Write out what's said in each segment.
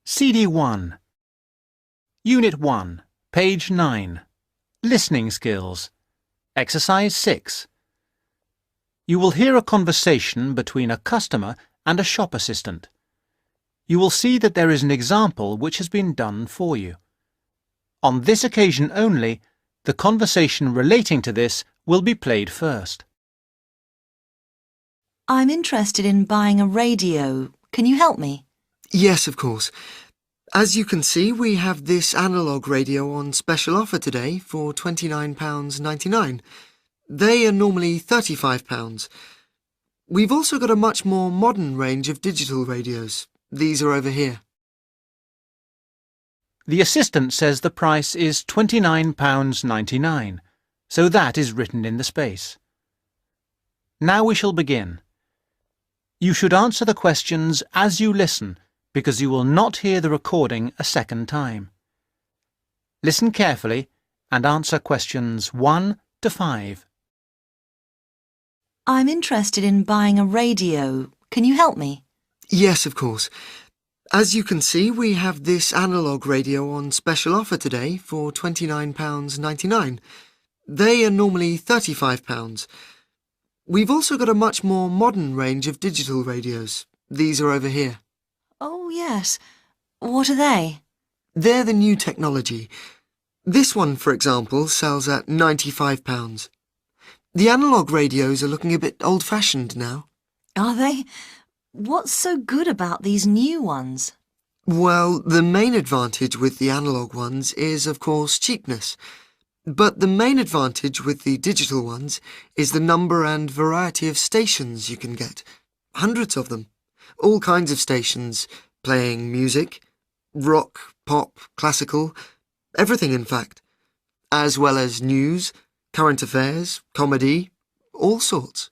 CD1. Unit 1, page 9. Listening skills. Exercise 6. You will hear a conversation between a customer and a shop assistant. You will see that there is an example which has been done for you. On this occasion only, the conversation relating to this will be played first. I'm interested in buying a radio. Can you help me? Yes, of course. As you can see, we have this analogue radio on special offer today for £29.99. They are normally £35. We've also got a much more modern range of digital radios. These are over here. The assistant says the price is £29.99, so that is written in the space. Now we shall begin. You should answer the questions as you listen, because you will not hear the recording a second time. Listen carefully and answer questions 1 to 5. I'm interested in buying a radio. Can you help me? Yes, of course. As you can see, we have this analogue radio on special offer today for £29.99. They are normally £35. We've also got a much more modern range of digital radios. These are over here. Oh, yes. What are they? They're the new technology. This one, for example, sells at £95. The analogue radios are looking a bit old-fashioned now. Are they? What's so good about these new ones? Well, the main advantage with the analogue ones is, of course, cheapness. But the main advantage with the digital ones is the number and variety of stations you can get. Hundreds of them. All kinds of stations, playing music, rock, pop, classical, everything in fact. As well as news, current affairs, comedy, all sorts.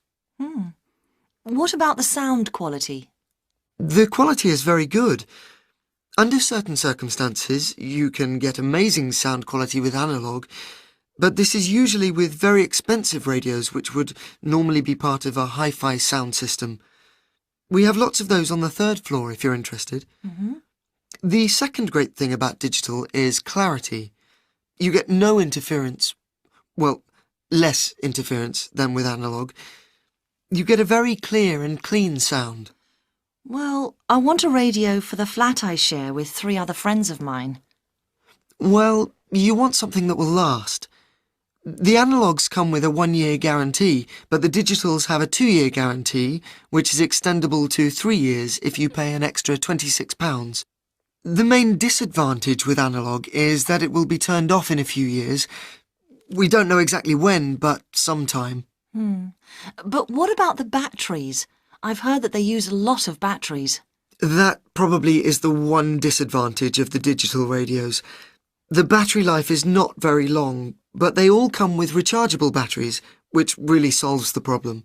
What about the sound quality? The quality is very good. Under certain circumstances, you can get amazing sound quality with analogue, but this is usually with very expensive radios which would normally be part of a hi-fi sound system. We have lots of those on the 3rd floor if you're interested. The second great thing about digital is clarity. You get no interference, well, less interference than with analogue. You get a very clear and clean sound. Well, I want a radio for the flat I share with 3 other friends of mine. Well, you want something that will last. The analogues come with a 1-year guarantee, but the digitals have a 2-year guarantee, which is extendable to 3 years if you pay an extra £26. The main disadvantage with analogue is that it will be turned off in a few years. We don't know exactly when, but sometime. But what about the batteries? I've heard that they use a lot of batteries. That probably is the one disadvantage of the digital radios. The battery life is not very long, but they all come with rechargeable batteries, which really solves the problem.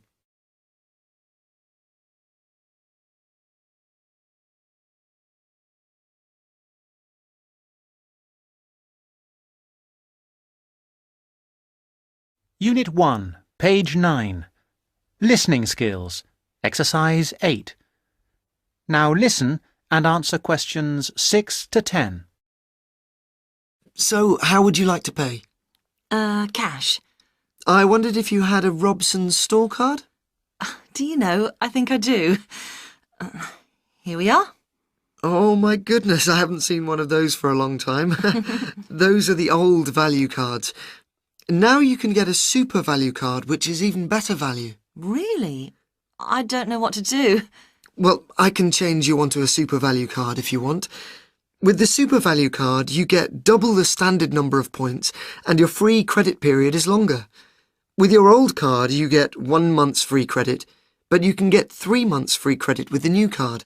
Unit 1, page 9. Listening skills. Exercise 8. Now listen and answer questions 6 to 10. So, how would you like to pay? Cash. I wondered if you had a Robson's store card? Do you know, I think I do. Here we are. Oh my goodness, I haven't seen one of those for a long time. Those are the old value cards. Now you can get a super value card, which is even better value. Really? I don't know what to do. Well, I can change you onto a super value card if you want. With the super value card, you get double the standard number of points and your free credit period is longer. With your old card, you get 1 month's free credit, but you can get 3 months free credit with the new card.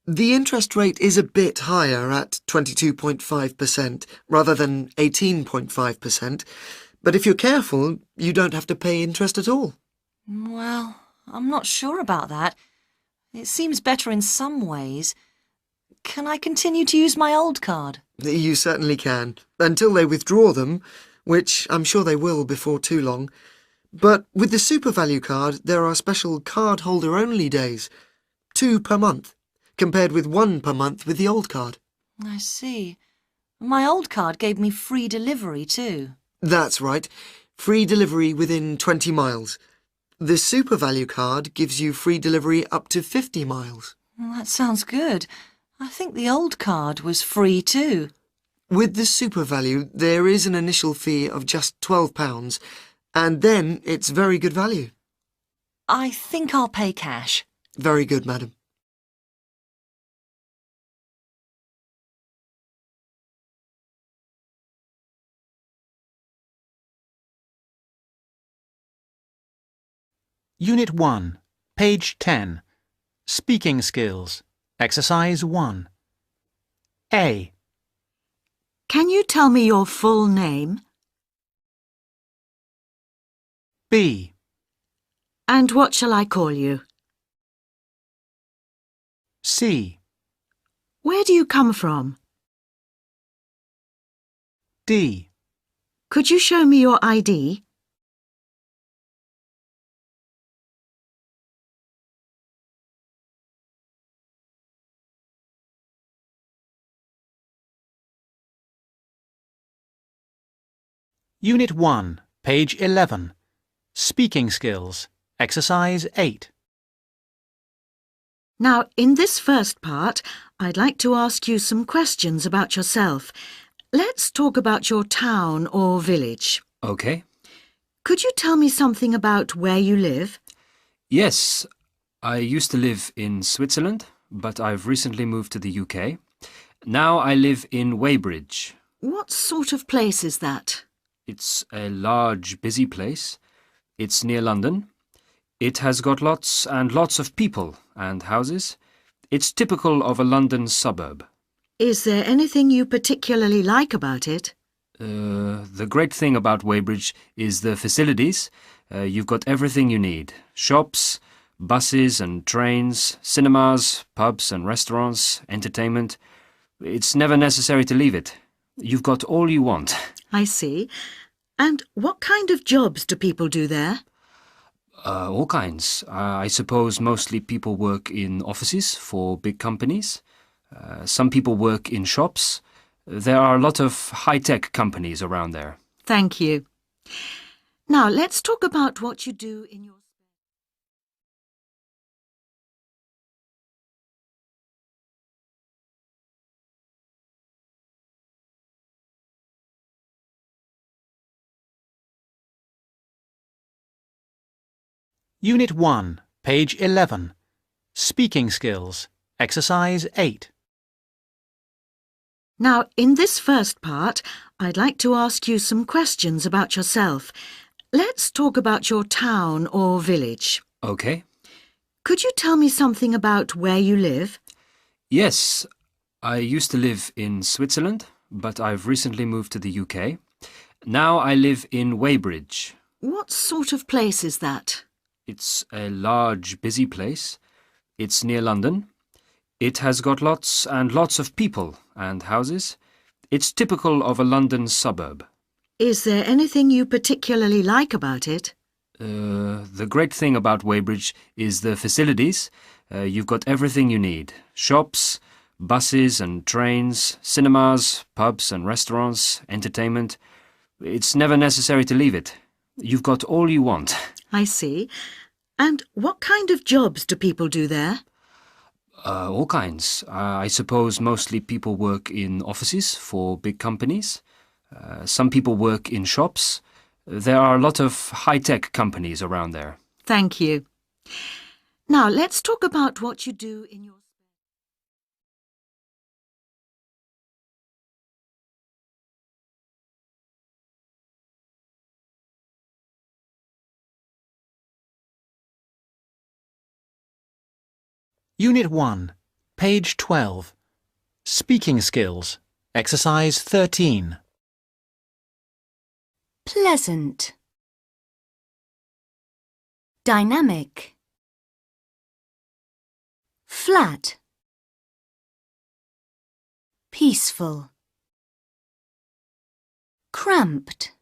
The interest rate is a bit higher at 22.5% rather than 18.5%, but if you're careful, you don't have to pay interest at all. Well, I'm not sure about that. It seems better in some ways. Can I continue to use my old card? You certainly can, until they withdraw them, which I'm sure they will before too long. But with the Super Value card, there are special card-holder-only days, 2 per month, compared with 1 per month with the old card. I see. My old card gave me free delivery too. That's right. Free delivery within 20 miles. The SuperValue card gives you free delivery up to 50 miles. Well, that sounds good. I think the old card was free too. With the SuperValue, there is an initial fee of just £12, and then it's very good value. I think I'll pay cash. Very good, madam. Unit 1, page 10. Speaking skills. Exercise 1. A. Can you tell me your full name? B. And what shall I call you? C. Where do you come from? D. Could you show me your ID? Unit 1, page 11. Speaking skills. Exercise 8. Now, in this first part, I'd like to ask you some questions about yourself. Let's talk about your town or village. Okay. Could you tell me something about where you live? Yes, I used to live in Switzerland, but I've recently moved to the UK. Now I live in Weybridge. What sort of place is that? It's a large, busy place. It's near London. It has got lots and lots of people and houses. It's typical of a London suburb. Is there anything you particularly like about it? The great thing about Weybridge is the facilities. You've got everything you need. Shops, buses and trains, cinemas, pubs and restaurants, entertainment. It's never necessary to leave it. You've got all you want. I see. And what kind of jobs do people do there? All kinds. I suppose mostly people work in offices for big companies. Some people work in shops. There are a lot of high-tech companies around there. Thank you. Now, let's talk about what you do in your... Unit 1, page 11. Speaking skills. Exercise 8. Now, in this first part, I'd like to ask you some questions about yourself. Let's talk about your town or village. Okay. Could you tell me something about where you live? Yes, I used to live in Switzerland, but I've recently moved to the UK. Now I live in Weybridge. What sort of place is that? It's a large, busy place. It's near London. It has got lots and lots of people and houses. It's typical of a London suburb. Is there anything you particularly like about it? The great thing about Weybridge is the facilities. You've got everything you need. Shops, buses and trains, cinemas, pubs and restaurants, entertainment. It's never necessary to leave it. You've got all you want. I see. And what kind of jobs do people do there? All kinds. I suppose mostly people work in offices for big companies. Some people work in shops. There are a lot of high-tech companies around there. Thank you. Now, let's talk about what you do in your... Unit 1, page 12. Speaking skills. Exercise 13. Pleasant. Dynamic. Flat. Peaceful. Cramped.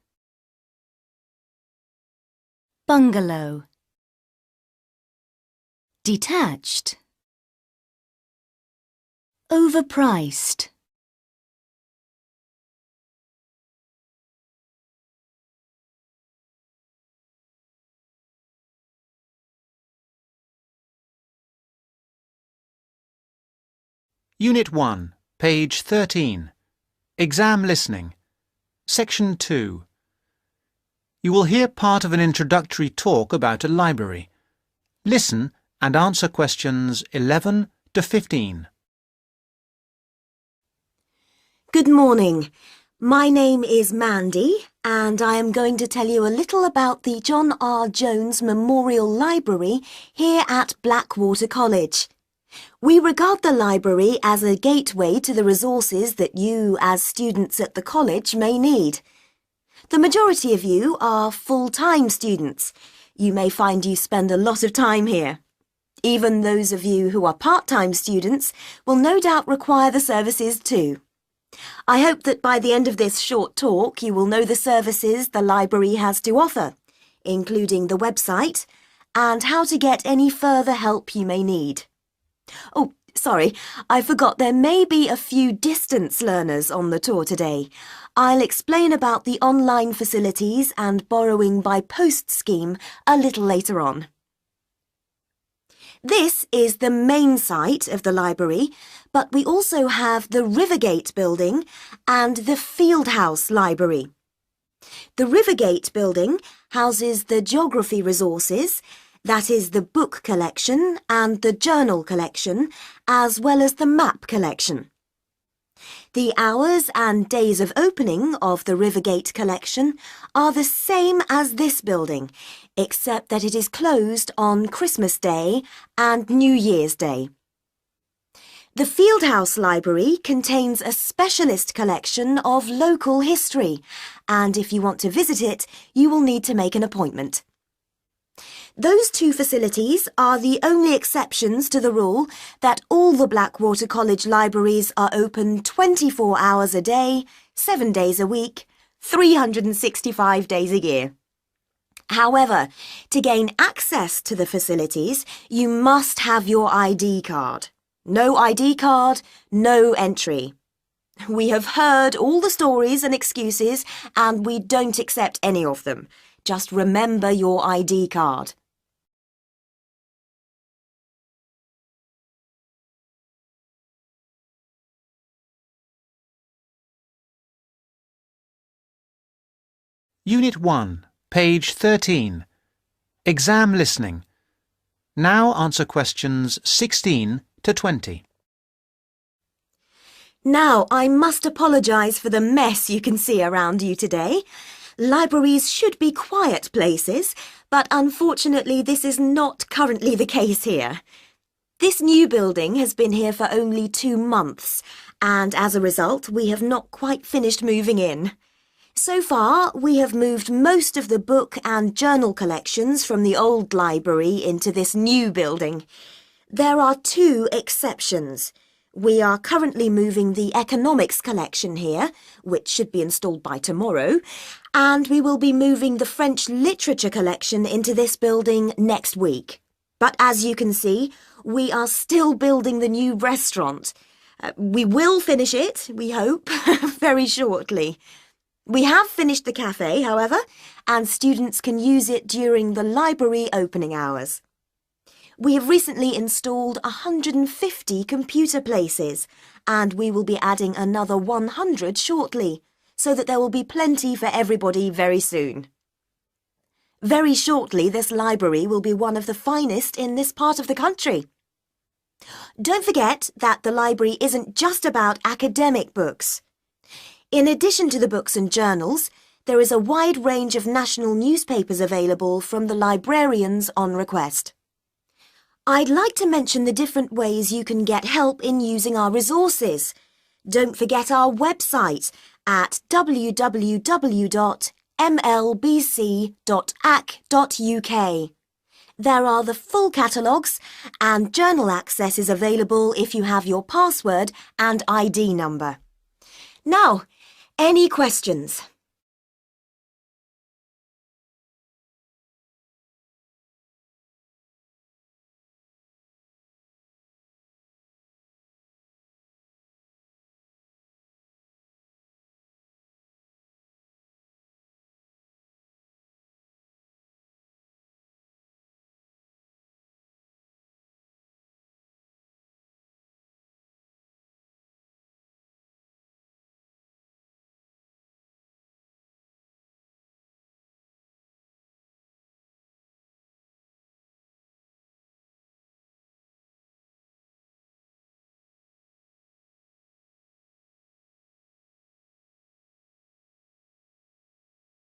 Bungalow. Detached. Overpriced. Unit 1, page 13. Exam Listening. Section 2. You will hear part of an introductory talk about a library. Listen and answer questions 11 to 15. Good morning. My name is Mandy, and I am going to tell you a little about the John R. Jones Memorial Library here at Blackwater College. We regard the library as a gateway to the resources that you, as students at the college, may need. The majority of you are full-time students. You may find you spend a lot of time here. Even those of you who are part-time students will no doubt require the services too. I hope that by the end of this short talk you will know the services the library has to offer, including the website and how to get any further help you may need. Oh, sorry, I forgot there may be a few distance learners on the tour today. I'll explain about the online facilities and borrowing by post scheme a little later on. This is the main site of the library, but we also have the Rivergate building and the Fieldhouse Library. The Rivergate building houses the geography resources, that is the book collection and the journal collection, as well as the map collection. The hours and days of opening of the Rivergate collection are the same as this building, except that it is closed on Christmas Day and New Year's Day. The Fieldhouse Library contains a specialist collection of local history, and if you want to visit it, you will need to make an appointment. Those two facilities are the only exceptions to the rule that all the Blackwater College libraries are open 24 hours a day, 7 days a week, 365 days a year. However, to gain access to the facilities, you must have your ID card. No ID card, no entry. We have heard all the stories and excuses, and we don't accept any of them. Just remember your ID card. Unit 1, page 13. Exam Listening. Now answer questions 16 to 20. Now, I must apologise for the mess you can see around you today. Libraries should be quiet places, but unfortunately this is not currently the case here. This new building has been here for only 2 months, and as a result we have not quite finished moving in. So far, we have moved most of the book and journal collections from the old library into this new building. There are 2 exceptions. We are currently moving the economics collection here, which should be installed by tomorrow, and we will be moving the French literature collection into this building next week. But as you can see, we are still building the new restaurant. We will finish it, we hope, very shortly. We have finished the cafe, however, and students can use it during the library opening hours. We have recently installed 150 computer places, and we will be adding another 100 shortly, so that there will be plenty for everybody very soon. Very shortly, this library will be one of the finest in this part of the country. Don't forget that the library isn't just about academic books. In addition to the books and journals, there is a wide range of national newspapers available from the librarians on request. I'd like to mention the different ways you can get help in using our resources. Don't forget our website at www.mlbc.ac.uk. There are the full catalogues, and journal access is available if you have your password and ID number. Now, any questions?